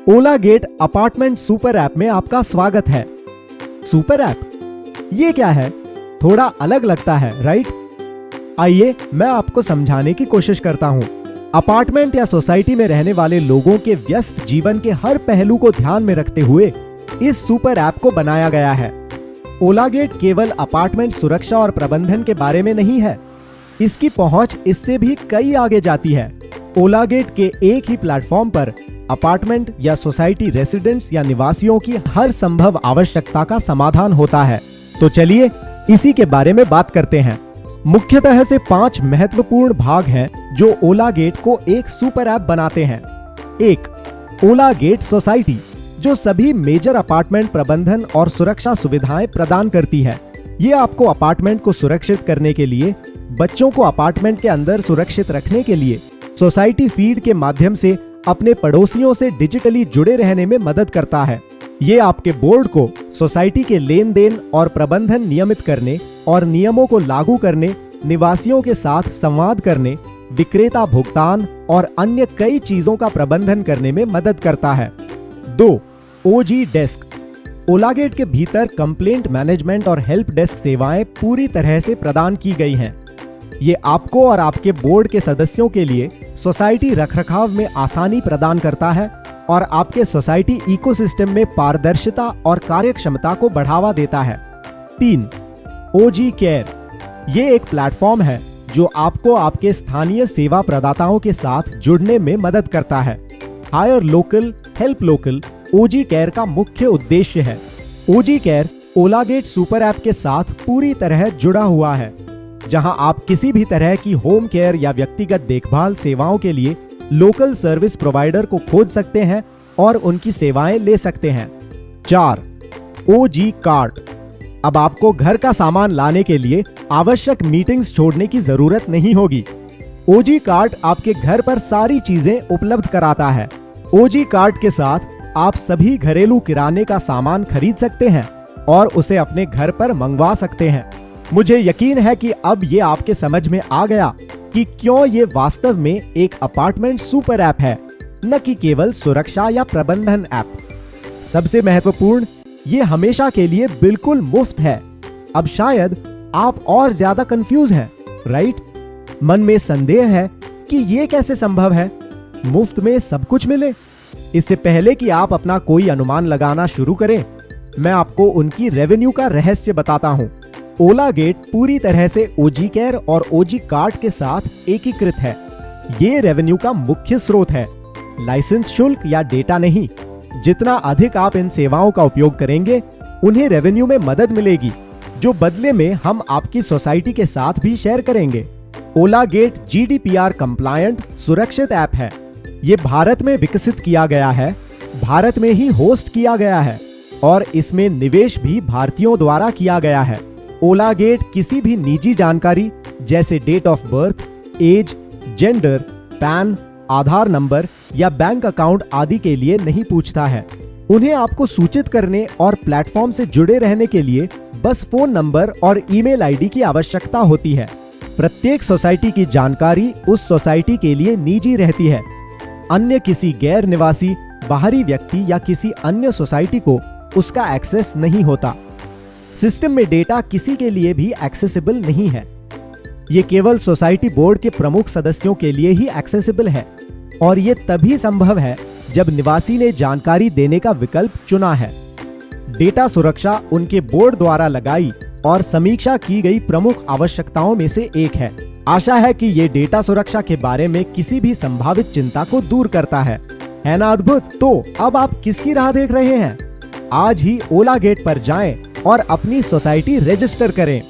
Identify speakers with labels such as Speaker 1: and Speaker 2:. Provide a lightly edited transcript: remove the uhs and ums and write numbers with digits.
Speaker 1: ओला gate apartment super app में आपका स्वागत है। सुपर ऐप ये क्या है? थोड़ा अलग लगता है, राइट? आइए मैं आपको समझाने की कोशिश करता हूँ। अपार्टमेंट या सोसाइटी में रहने वाले लोगों के व्यस्त जीवन के हर पहलू को ध्यान में रखते हुए इस सुपर ऐप को बनाया गया है। ओला गेट केवल अपार्टमेंट सुरक्षा और प्रबंधन के बारे में नहीं है, इसकी पहुंच इससे भी कई आगे जाती है। ओला गेट के एक ही प्लेटफॉर्म पर अपार्टमेंट या सोसाइटी रेसिडेंट्स या निवासियों की हर संभव आवश्यकता का समाधान होता है। तो चलिए इसी के बारे में बात करते हैं। मुख्यतः से 5 महत्वपूर्ण भाग हैं जो ओला गेट को एक सुपर ऐप बनाते हैं। 1. ओला गेट सोसाइटी, जो सभी मेजर अपार्टमेंट प्रबंधन और सुरक्षा सुविधाएं प्रदान करती है। ये आपको अपार्टमेंट को सुरक्षित करने के लिए, बच्चों को अपार्टमेंट के अंदर सुरक्षित रखने के लिए सोसाइटी फीड के माध्यम से अपने पड़ोसियों से डिजिटली जुड़े रहने में मदद करता है। ये आपके बोर्ड को सोसाइटी के लेन देन और प्रबंधन नियमित करने और नियमों को लागू करने, निवासियों के साथ संवाद करने, विक्रेता भुगतान और अन्य कई चीजों का प्रबंधन करने में मदद करता है। 2. ओजी डेस्क। ओला गेट के भीतर कंप्लेंट मैनेजमेंट और हेल्प डेस्क सेवाएं पूरी तरह से प्रदान की गई हैं। ये आपको और आपके बोर्ड के सदस्यों के लिए सोसाइटी रखरखाव में आसानी प्रदान करता है और आपके सोसाइटी इकोसिस्टम में पारदर्शिता और कार्यक्षमता को बढ़ावा देता है। 3. ओजी केयर। ये एक प्लेटफॉर्म है जो आपको आपके स्थानीय सेवा प्रदाताओं के साथ जुड़ने में मदद करता है। हायर लोकल, हेल्प लोकल ओजी केयर का मुख्य उद्देश्य है। ओजी केयर ओला गेट सुपर ऐप के साथ पूरी तरह जुड़ा हुआ है, जहां आप किसी भी तरह की होम केयर या व्यक्तिगत देखभाल सेवाओं के लिए लोकल सर्विस प्रोवाइडर को खोज सकते हैं और उनकी सेवाएं ले सकते हैं। 4. ओजी कार्ट। अब आपको घर का सामान लाने के लिए आवश्यक मीटिंग्स छोड़ने की जरूरत नहीं होगी। ओजी कार्ट आपके घर पर सारी चीजें उपलब्ध कराता है। ओजी कार्ट के साथ आप सभी घरेलू किराने का सामान खरीद सकते हैं और उसे अपने घर पर मंगवा सकते हैं। मुझे यकीन है कि अब ये आपके समझ में आ गया कि क्यों ये वास्तव में एक अपार्टमेंट सुपर ऐप है, न कि केवल सुरक्षा या प्रबंधन ऐप। सबसे महत्वपूर्ण, ये हमेशा के लिए बिल्कुल मुफ्त है। अब शायद आप और ज्यादा कंफ्यूज हैं, राइट? मन में संदेह है कि ये कैसे संभव है, मुफ्त में सब कुछ मिले। इससे पहले कि आप अपना कोई अनुमान लगाना शुरू करें, मैं आपको उनकी रेवेन्यू का रहस्य बताता हूं। ओला गेट पूरी तरह से ओजी केयर और ओजी कार्ट के साथ एकीकृत है। ये रेवेन्यू का मुख्य स्रोत है, लाइसेंस शुल्क या डेटा नहीं। जितना अधिक आप इन सेवाओं का उपयोग करेंगे, उन्हें रेवेन्यू में मदद मिलेगी, जो बदले में हम आपकी सोसाइटी के साथ भी शेयर करेंगे। ओला गेट GDPR कंप्लायंट सुरक्षित ऐप है। ये भारत में विकसित किया गया है, भारत में ही होस्ट किया गया है और इसमें निवेश भी भारतीयों द्वारा किया गया है। ओला गेट किसी भी निजी जानकारी जैसे date of birth, age, gender, PAN, Aadhaar number या बैंक अकाउंट आदि के लिए नहीं पूछता है। उन्हें आपको सूचित करने और प्लेटफॉर्म से जुड़े रहने के लिए बस फोन नंबर और ईमेल आईडी की आवश्यकता होती है। प्रत्येक सोसाइटी की जानकारी उस सोसाइटी के लिए निजी रहती है। अन्य किसी गैर निवासी, बाहरी व्यक्ति या किसी अन्य सोसाइटी को उसका एक्सेस नहीं होता। सिस्टम में डेटा किसी के लिए भी एक्सेसिबल नहीं है। ये केवल सोसाइटी बोर्ड के प्रमुख सदस्यों के लिए ही एक्सेसिबल है और ये तभी संभव है जब निवासी ने जानकारी देने का विकल्प चुना है। डेटा सुरक्षा उनके बोर्ड द्वारा लगाई और समीक्षा की गई प्रमुख आवश्यकताओं में से एक है। आशा है कि ये डेटा सुरक्षा के बारे में किसी भी संभावित चिंता को दूर करता है ना अद्भुत? तो अब आप किसकी राह देख रहे हैं? आज ही ओला गेट पर जाएं और अपनी सोसाइटी रजिस्टर करें।